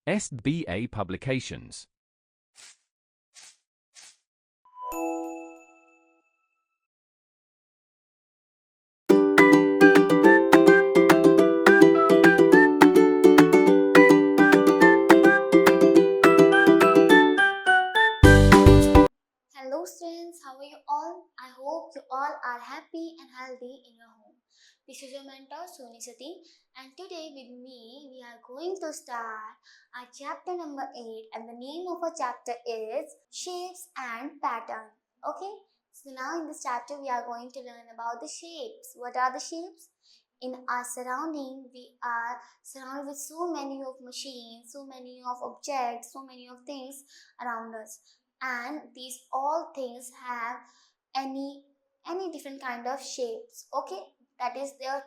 SBA Publications. Hello students, how are you all? I hope you all are happy and healthy in your home. This is your mentor Soni Sati, and today with me we are going to start our chapter number 8, and the name of our chapter is Shapes and Pattern. Okay? So now in this chapter we are going to learn about the shapes. What are the shapes? In our surrounding, we are surrounded with so many of machines, so many of objects, so many of things around us, and these all things have any different kind of shapes. Okay, that is their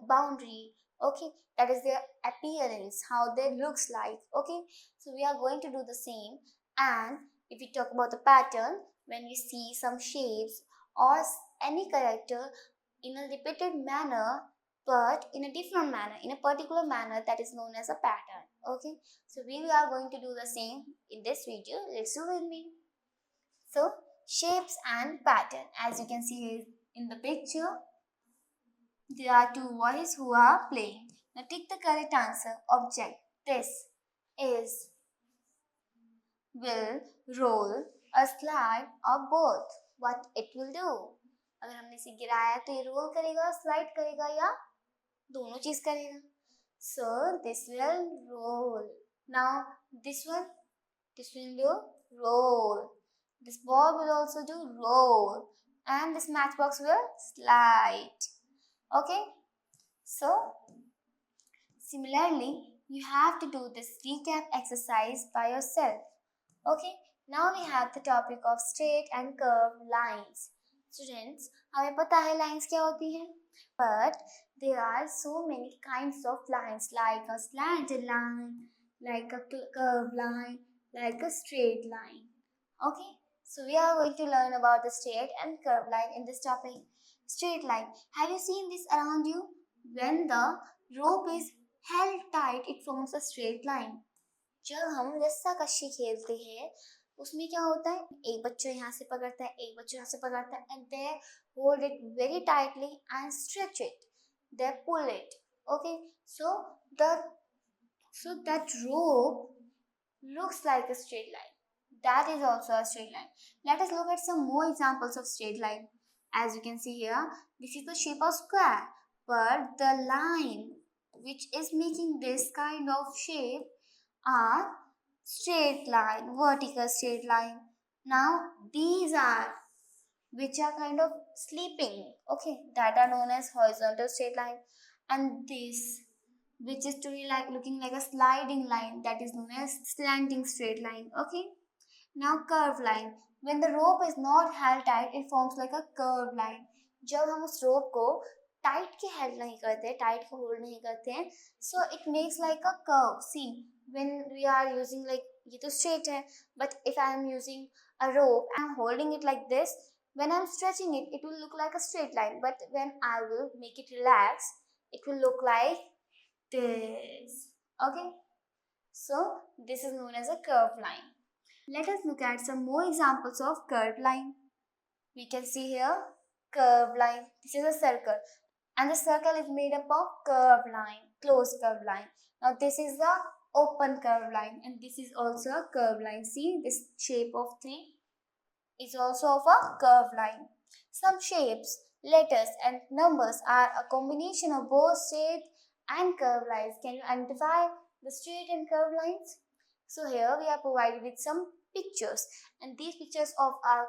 boundary. Okay, that is their appearance, how they looks like. Okay, so we are going to do the same. And if we talk about the pattern, when we see some shapes or any character in a repeated manner but in a different manner, in a particular manner, that is known as a pattern. Okay, so we are going to do the same in this video. Let's do with me. So, shapes and pattern. As you can see in the picture, there are two boys who are playing. Now take the correct answer. Object. This is will roll a slide or both. What it will do? अगर हमने इसे गिराया तो ये role करेगा, slide करेगा या दोनों चीज करेगा. So this will roll. Now this one, this will do roll. This ball will also do roll, and this matchbox will slide. Okay, so similarly you have to do this recap exercise by yourself. Okay, now we have the topic of straight and curved lines. Students, हमें पता है lines क्या होती हैं, but there are so many kinds of lines, like a slanted line, like a curved line, like a straight line. Okay, so we are going to learn about the straight and curved line in this topic. Straight line. Have you seen this around you? When the rope is held tight, it forms a straight line. जब हम रस्सा कशी खेलते हैं उसमें क्या होता है, एक बच्चा यहाँ से पकड़ता है, एक बच्चा यहाँ से पकड़ता है, and they hold it very tightly and stretch it. They pull it. Okay, so that rope looks like a straight line. That is also a straight line. Let us look at some more examples of straight line. As you can see here, this is the shape of square, but the line which is making this kind of shape are straight line, vertical straight line. Now these are which are kind of sleeping, okay, that are known as horizontal straight line, and this which is to be like looking like a sliding line, that is known as slanting straight line. Okay, now curved line. When the rope is not held tight, it forms like a curved line. जब हम उस rope को tight के held नहीं करते, tight को hold नहीं करते हैं, so it makes like a curve. See, when we are using like ये तो straight है, but if I am using a rope, I am holding it like this. When I am stretching it, it will look like a straight line. But when I will make it relax, it will look like this. Okay, so this is known as a curved line. Let us look at some more examples of curved line. We can see here curved line. This is a circle, and the circle is made up of curved line, closed curved line. Now this is the open curved line, and this is also a curved line. See, this shape of three is also of a curved line. Some shapes, letters and numbers are a combination of both straight and curved lines. Can you identify the straight and curved lines? So here we are provided with some pictures, and these pictures of are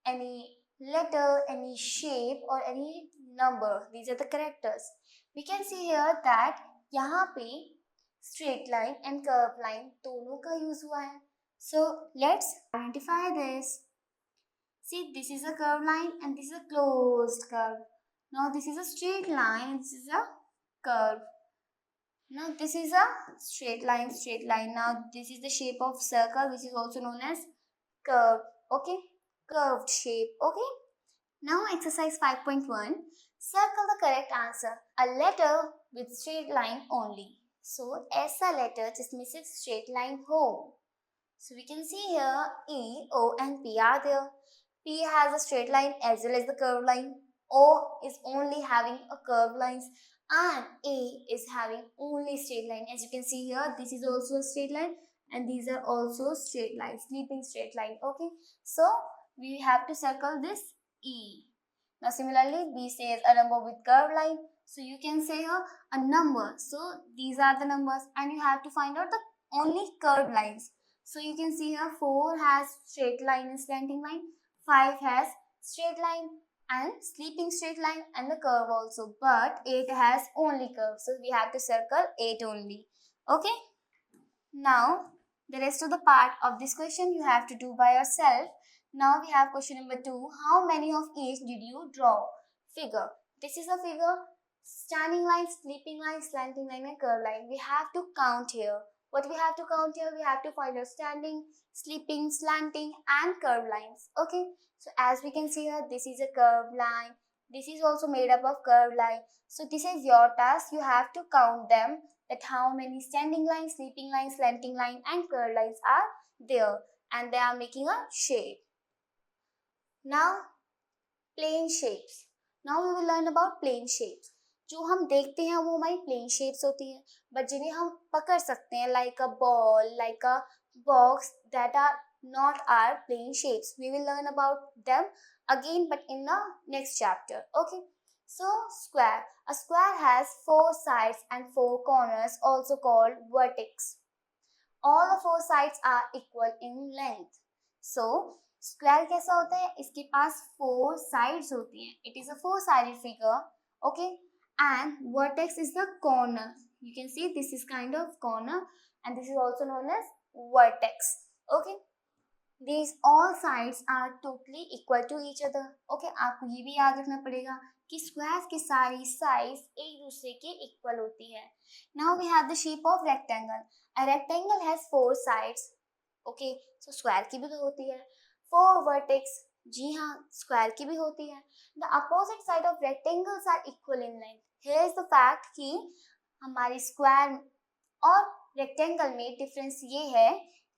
any letter, any shape or any number. These are the characters. We can see here that यहाँ पे straight line and curved line दोनों का use हुआ है. So let's identify this. See, this is a curved line and this is a closed curve. Now this is a straight line and this is a curve. Now this is a straight line. Now this is the shape of circle, which is also known as curve. Okay, curved shape. Okay. Now exercise 5.1. Circle the correct answer. A letter with straight line only. So ऐसा letter जिसमें सिर्फ straight line हो. So we can see here E, O and P are there. P has a straight line as well as the curved line. O is only having a curved lines and A is having only straight line. As you can see here, this is also a straight line and these are also straight lines, sleeping straight line. Okay, so we have to circle this E. Now similarly, B says a number with curved line. So you can say here a number. So these are the numbers and you have to find out the only curved lines. So you can see here 4 has straight line and slanting line, 5 has straight line and sleeping straight line and the curve also, but 8 has only curve. So we have to circle 8 only. Okay. Now the rest of the part of this question you have to do by yourself. Now we have question number 2. How many of each did you draw? Figure. This is a figure. Standing line, sleeping line, slanting line and curved line. We have to count here. What we have to count here? We have to find out standing, sleeping, slanting and curved lines. Okay. So as we can see here, this is a curved line. This is also made up of curved line. So this is your task. You have to count them, that how many standing lines, sleeping lines, slanting line and curved lines are there and they are making a shape. Now plane shapes. Now we will learn about plane shapes. जो हम देखते हैं वो हमारी plane shapes होती हैं, but जिन्हें हम पकड़ सकते हैं like a ball, like a box, that are not our plane shapes. We will learn about them again but in the next chapter. Okay. So square. A square has 4 sides and 4 corners, also called vertex. All the 4 sides are equal in length. So square कैसा होता है? इसके पास 4 sides होती हैं. It is a 4-sided figure. Okay. And vertex is the corner. You can see this is kind of corner and this is also known as vertex. Okay. These all sides are totally equal to each other. Okay, आपको ये भी याद रखना पड़ेगा कि squares की सारी sides एक दूसरे के equal होती है. Now we have the shape of rectangle. A rectangle has 4 sides. Okay, so square की भी तो होती है. 4 vertex. जी हाँ, square की भी होती है. The opposite side of rectangles are equal in length. Here is the fact कि हमारी square और rectangle में difference ये है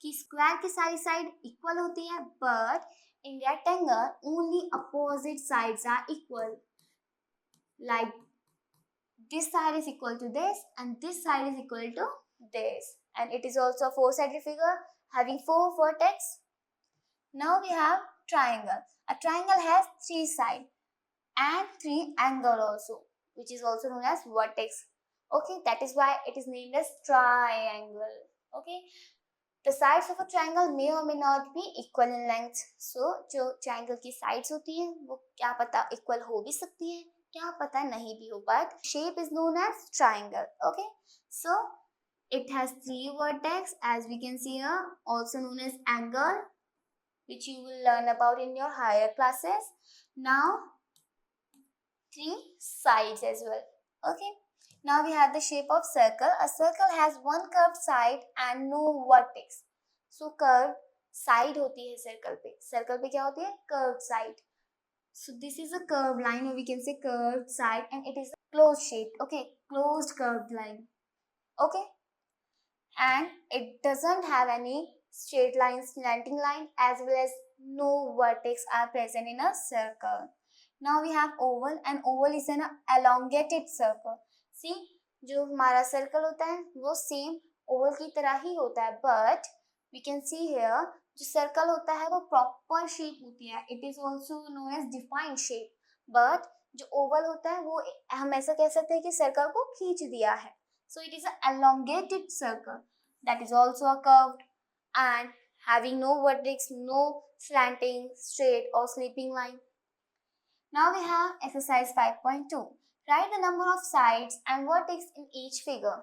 कि स्क्वायर की सारी साइड इक्वल होती है, but in rectangle only opposite sides are equal. Like this side is equal to this and this side is equal to this, and it is also a 4-sided figure having 4 vertex. Now we have triangle. A triangle has 3 sides and 3 angle also, which is also known as vertex. Okay, that is why it is named as triangle. Okay. The sides of a triangle may or may not be equal in length. So जो triangle की sides होती हैं वो क्या पता equal हो भी सकती है, क्या पता नहीं भी हो, but shape is known as triangle. Okay, so it has 3 vertex as we can see here, also known as angle, which you will learn about in your higher classes. Now 3 sides as well. Okay. Now we have the shape of circle. A circle has one curved side and no vertex. So curved side होती है circle पे. Circle पे क्या होती है? Curved side. So this is a curved line, or we can say curved side, and it is a closed shape. Okay, closed curved line. Okay, and it doesn't have any straight line, slanting line, as well as no vertex are present in a circle. Now we have oval, and oval is an elongated circle. See, जो हमारा circle होता है वो same Oval की तरह ही होता है, but we can see here जो सर्कल होता है वो प्रॉपर शेप होती है. It is also known as defined shape. But जो ओवल होता है वो हम ऐसा कह सकते हैं कि सर्कल को खींच दिया है. So it is a elongated circle that is also a curved and having no vertex, no slanting, straight or sleeping line. Now we have exercise 5.2. Write the number of sides and vertex in each figure.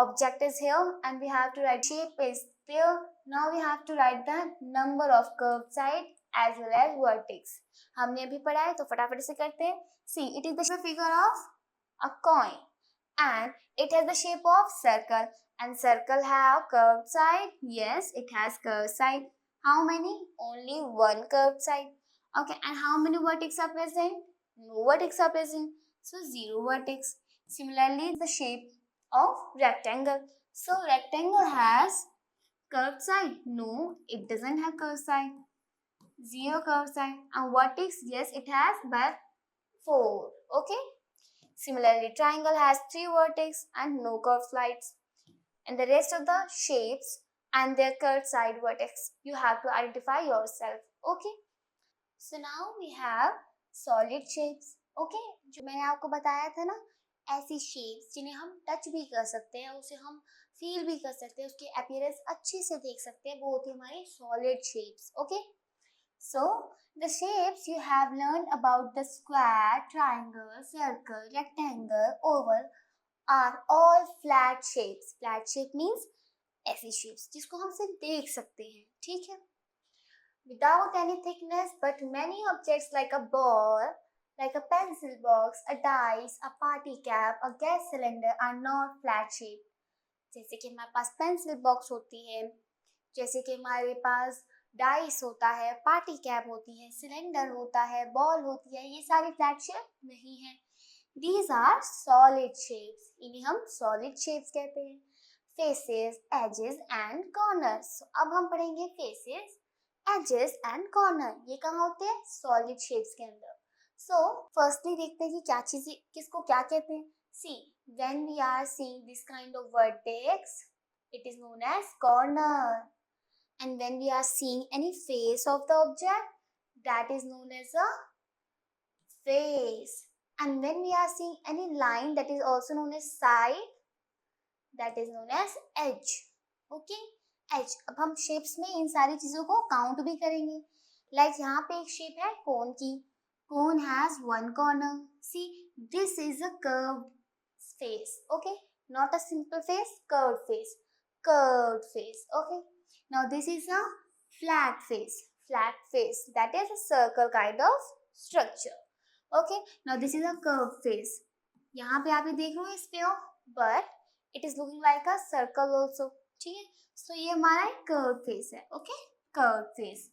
Object is here and we have to write shape is there. Now we have to write the number of curved side as well as vertex. हमने अभी पढ़ा है तो फटाफट से करते हैं. See, it is the figure of a coin and it has the shape of circle, and circle have curved side. Yes, it has curved side. How many? Only one curved side. Okay, and how many vertex are present? No vertex are present. So 0 vertex. Similarly, the shape of rectangle. So rectangle has curved side? No, it doesn't have curved side. Zero curved side. And vertex? Yes, it has, but 4. Okay. Similarly, triangle has 3 vertex and no curved sides. And the rest of the shapes and their curved side vertex, you have to identify yourself. Okay. So now we have solid shapes. Okay. जो मैंने आपको बताया था ना, ऐसी shapes जिन्हें हम touch भी कर सकते हैं, उसे हम फील भी कर सकते हैं, उसकी अपीयरेंस अच्छे से देख सकते हैं, वो होती है हमारी solid shapes. Okay. So the shapes you have learned about the square, triangle, circle, rectangle, oval are all flat shapes. Flat shape means ऐसी shapes जिसको हम सिर्फ देख सकते हैं, ठीक है? Without any thickness, but many objects like a ball, like a pencil box, a dice, a party cap, a gas cylinder are not flat shaped. जैसे कि हमारे पास पेंसिल बॉक्स होती है, जैसे कि हमारे पास डाइस होता है, पार्टी कैप होती है, सिलेंडर होता है, बॉल होती है, ये सारी फ्लैट शेप नहीं है. These are solid shapes. इन्हें हम solid shapes कहते हैं. Faces, edges and corners. So, अब हम पढ़ेंगे faces, edges and corner. ये कहाँ होते हैं? Solid shapes के अंदर. So, firstly देखते हैं कि क्या चीज़ें किसको क्या कहते हैं. See, when we are seeing this kind of vertex, it is known as corner. And when we are seeing any face of the object, that is known as a face. And when we are seeing any line, that is also known as side, that is known as edge. Okay, edge. अब हम shapes में इन सारी चीजों को count भी करेंगे. Like यहाँ पे एक shape है cone की. Cone has one corner. See, this is a curved face. Okay, not a simple face, curved face. Curved face. Okay. Now this is a flat face. Flat face. That is a circle kind of structure. Okay. Now this is a curved face. यहाँ पे आप ये देख रहे हो sphere, but it is looking like a circle also. ठीक है. So ये हमारा एक curved face है. Okay. Curved face.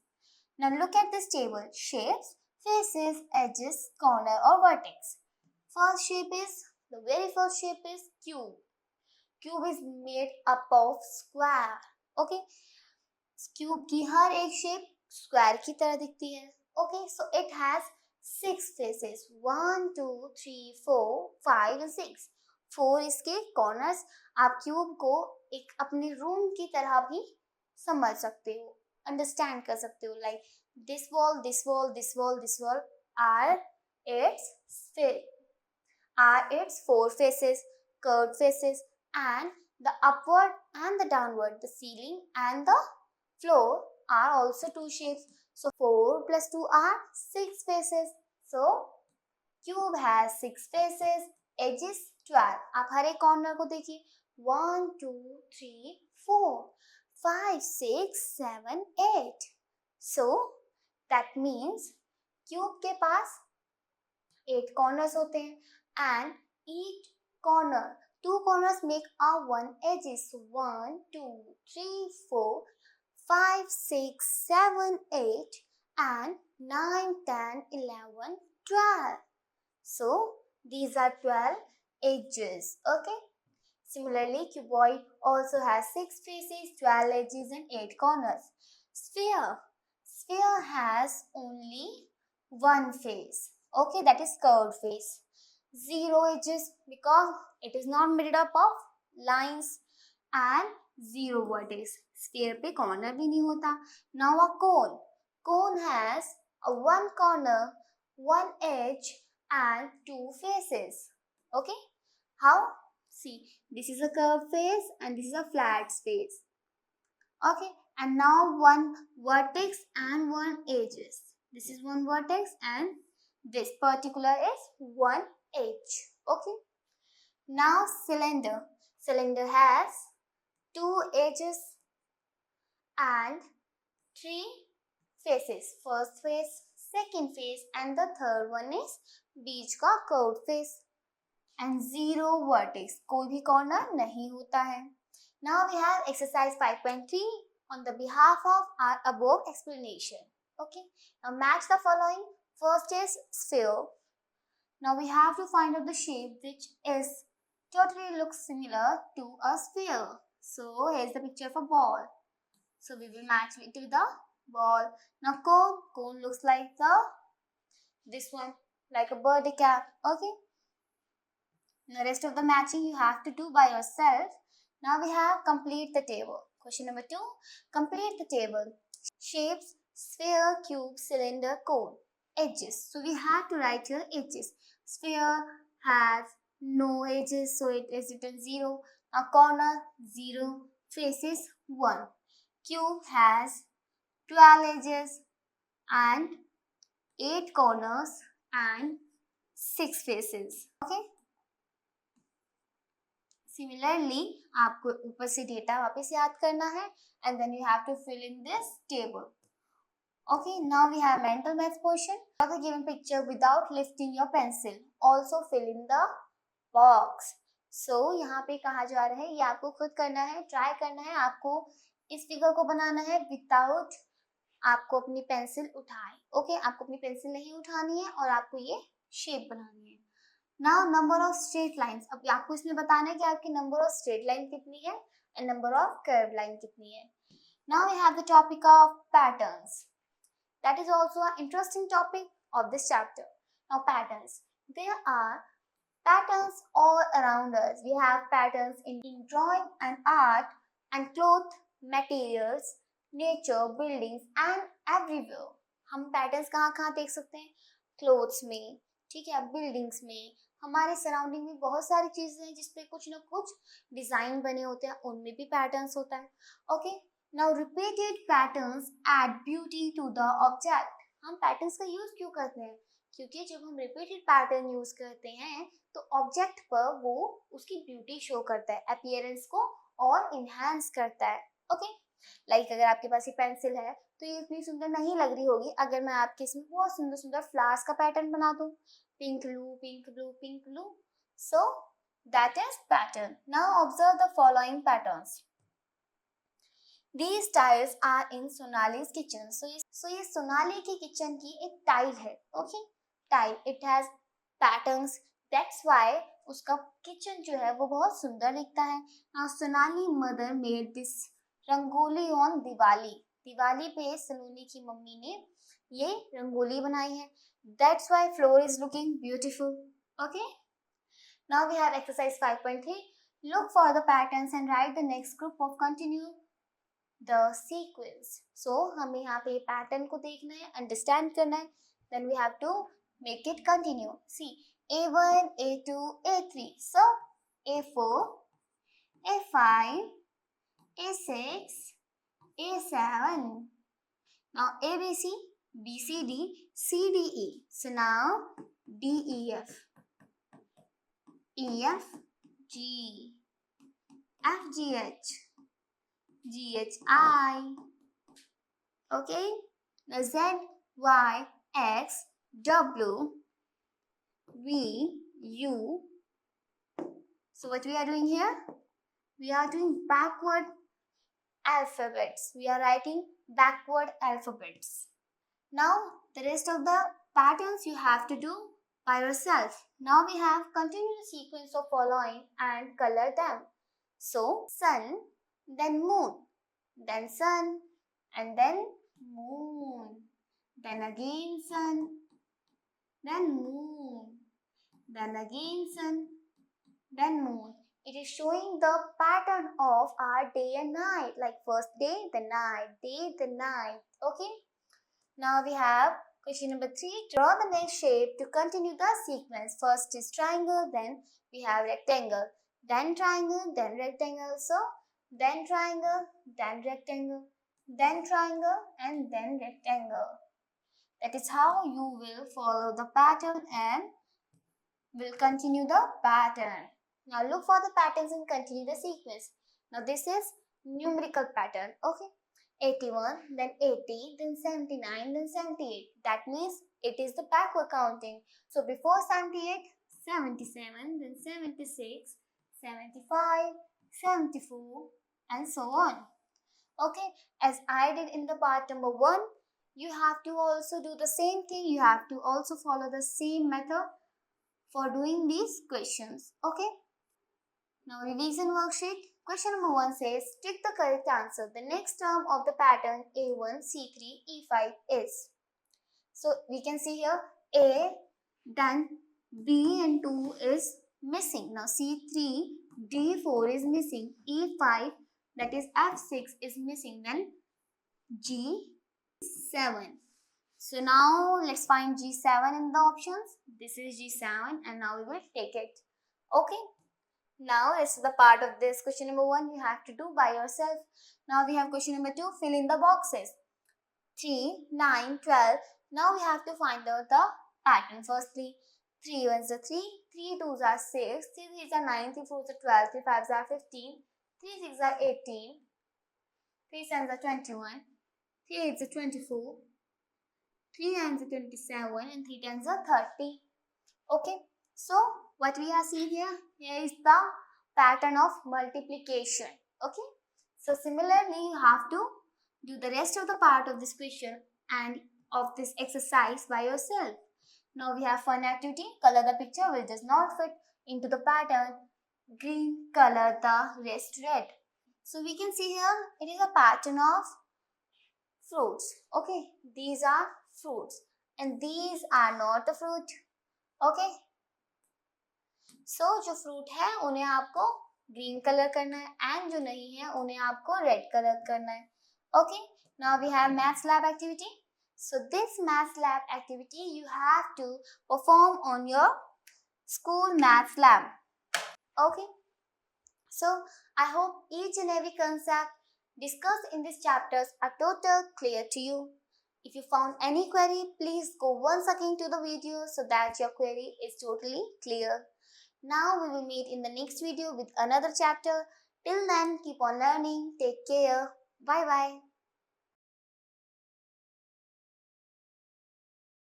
Now look at this table. Shapes, faces, edges, corner or vertex. First shape is, the very first shape is cube. Cube is made up of square. Okay. Cube की हर एक shape square की तरह दिखती है. Okay, so it has 6 faces. 1 2 3 4 5 and 6. 4 इसके corners. आप cube को एक अपने रूम की तरह भी समझ सकते हो, अंडरस्टैंड कर सकते हो. Like this wall, this wall, this wall, this wall are its 4 faces, curved faces, and the upward and the downward, the ceiling and the floor are also 2 shapes. So 4 plus 2 are 6 faces. So cube has 6 faces, edges 12. आप हर एक corner को देखिए. 1 2 3 4 5 6 7 8. So that means cube के पास 8 corners होते हैं, and each corner, 2 corners make a 1 edges. 1 2 3 4 5 6 7 8 and 9 10 11 12. So these are 12 edges. Okay. Similarly, cuboid also has 6 faces, 12 edges and 8 corners. Sphere has only 1 face. Okay, that is curved face. 0 edges because it is not made up of lines, and 0 vertex. Sphere पे corner भी नहीं होता. Now a cone. Cone has a 1 corner, 1 edge and 2 faces. Okay. How? See, this is a curved face and this is a flat face. Okay. And now 1 vertex and 1 edges. This is 1 vertex and this particular is 1 edge. Okay. Now cylinder. Cylinder has 2 edges and 3 faces. First face, second face and the third one is बीच का curved face and 0 vertex. कोई भी corner नहीं होता है. Now we have exercise 5.3 on the behalf of our above explanation. Okay. Now match the following. First is sphere. Now we have to find out the shape which is totally looks similar to a sphere. So here's the picture of a ball. So we will match it with the ball. Now cone looks like this one, like a birthday cap. Okay. The rest of the matching you have to do by yourself. Now we have complete the table. Question number 2, complete the table. Shapes, sphere, cube, cylinder, cone. Edges. So we have to write here edges. Sphere has no edges, so it is written 0. Now corner 0, faces 1. Cube has 12 edges and 8 corners and 6 faces. Okay. Similarly, आपको ऊपर से data वापस याद करना है and then you have to fill in this table. Okay, now we have mental math portion. Draw the given picture without lifting your pencil. Also fill in the box. So यहाँ पे कहा जा रहा है ये आपको खुद करना है, ट्राई करना है, आपको इस फिगर को बनाना है विदाउट आपको अपनी पेंसिल उठाए. ओके, आपको अपनी पेंसिल नहीं उठानी है और आपको ये शेप बनानी है. Now number of straight lines. अब आपको इसमें बताना है कि आपकी नंबर ऑफ स्ट्रेट लाइन कितनी है and number of curve line कितनी है. Now we have the topic of patterns. That is also a interesting topic of this chapter. Now patterns. There are patterns all around us. We have patterns in drawing and art and cloth, materials, nature, buildings and everywhere. हम patterns कहाँ कहाँ देख सकते हैं? Clothes में, ठीक है, buildings में, हमारे सराउंडिंग में बहुत सारी चीजें हैं जिसपे कुछ ना कुछ डिजाइन बने होते हैं, उनमें भी पैटर्न्स होता है. Okay, now repeated patterns add beauty to the object. हम पैटर्न्स का यूज क्यों करते हैं? क्योंकि जब हम रिपीटेड पैटर्न यूज करते हैं तो ऑब्जेक्ट पर वो उसकी ब्यूटी शो करता है, अपीयरेंस को और इनहेंस करता है. ओके, लाइक अगर आपके पास ये पेंसिल है तो ये इतनी सुंदर नहीं लग रही होगी अगर मैं आपके इसमें बहुत सुंदर सुंदर फ्लावर्स का पैटर्न बना दूं, pink blue pink blue pink blue. So that is pattern. Now observe the following patterns. These tiles are in Sonali's kitchen. So ये सोनाली की किचन की एक टाइल है. Okay, tile, it has patterns, that's why उसका kitchen जो है वो बहुत सुंदर दिखता है. Now Sonali mother made this rangoli on Diwali. Diwali पे सलोनी की मम्मी ने ये रंगोली बनाई है. That's why floor is looking beautiful. Okay, now we have exercise 5.3. Look for the patterns and write the next group of continue the sequence. So हमें यहाँ पे पैटर्न को देखना है, अंडरस्टैंड करना है, then we have to make it continue. See, A1, A2, A3. So A4, A5, A6, A7. Now ABC, BCD, CDE. So now DEF, EF, G, FGH, GHI. Okay, now Z, Y, X, W, V, U. So what we are doing here? We are doing backward alphabets. We are writing backward alphabets. Now the rest of the patterns you have to do by yourself. Now we have continued sequence of following and color them. So sun, then moon, then sun, and then moon, then again sun, then moon, then again sun, then moon. It is showing the pattern of our day and night, like first day, the night. Okay, now we have question number 3. Draw the next shape to continue the sequence. First is triangle, then we have rectangle, then triangle, then rectangle. So then triangle, then rectangle, then triangle, and then rectangle. That is how you will follow the pattern and will continue the pattern. Now look for the patterns and continue the sequence. Now this is numerical pattern. Okay, 81, then 80, then 79, then 78. That means it is the backward counting. So before 78, 77, then 76, 75, 74, and so on. Okay, as I did in the part number 1, you have to also do the same thing. You have to also follow the same method for doing these questions. Okay, Now revision worksheet. Question number 1 says, tick the correct answer. The next term of the pattern A1, C3, E5 is. So we can see here A, then B and 2 is missing. Now C3, D4 is missing. E5, that is F6 is missing. Then G7. So now let's find G7 in the options. This is G7 and now we will take it. Okay. Now this is the part of this question number 1 you have to do by yourself. Now we have question number 2, fill in the boxes. 3, 9, 12. Now we have to find out the pattern firstly. 3 ones are 3, 3 twos are 6, 3 threes are 9, 3 fours are 12, 3 fives are 15, 3 sixes are 18, 3 sevens are 21, 3 eights are 24, 3 nines are 27 and 3 tens are 30. Okay, so what we are seeing here is the pattern of multiplication. Okay, so similarly you have to do the rest of the part of this question and of this exercise by yourself. Now we have fun activity. Color the picture which does not fit into the pattern. Green, color the rest red. So we can see here it is a pattern of fruits. Okay, these are fruits and these are not the fruit. Okay, so जो fruit है उन्हें आपको green color करना है and जो नहीं है उन्हें आपको red color करना है. Okay, now we have maths lab activity. So this maths lab activity you have to perform on your school maths lab. Okay, so I hope each and every concept discussed in these chapters are total clear to you. If you found any query, please go once again to the video so that your query is totally clear. Now we will meet in the next video with another chapter. Till then, keep on learning. Take care. Bye bye.